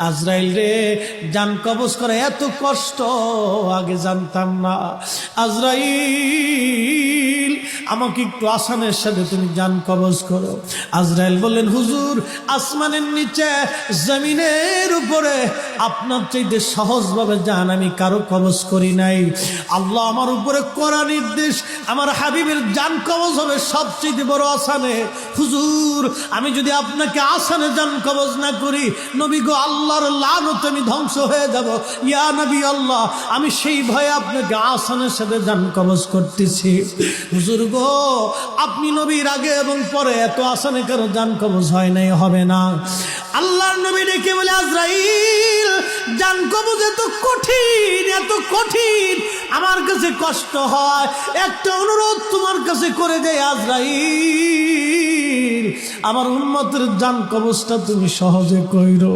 আজরাইল রে, জান কবজ করে এত কষ্ট আগে জানতাম না। আজরাইল, আমাকে একটু আসানের সাথে তুমি জান কবজ করো। আজরাইল বললেন, হুজুর, আসমানের নিচে জমিনের উপরে আপনার চাইতে সহজভাবে জান আমি কারো কবজ করি নাই। আল্লাহ আমার উপরে করা নির্দেশ, আমার হাবিবের জান কবজ হবে সবচেয়ে বড় আসানে। হুজুর, আমি যদি আপনাকে আসানে জান কবজ না করি, নবী গো, আল্লাহর লানত আমি ধ্বংস হয়ে যাব। ইয়া নবী আল্লাহ, আমি সেই ভয়ে আপনাকে আসানের সাথে জান কবজ করতেছি। হুজুর গো, আপনি নবীর আগে এবং পরে এত আসানে কারো জান কবজ হয় নাই, হবে না। আল্লাহর নবী ডেকে বলে, আজরাইল, জান কবজ এত কঠিন, এত কঠিন, আমার কাছে কষ্ট হয়। একটা অনুরোধ তোমার কাছে করে দেয় আজরাইল, আমার উম্মতের জান কবজটা তুমি সহজে কইরো।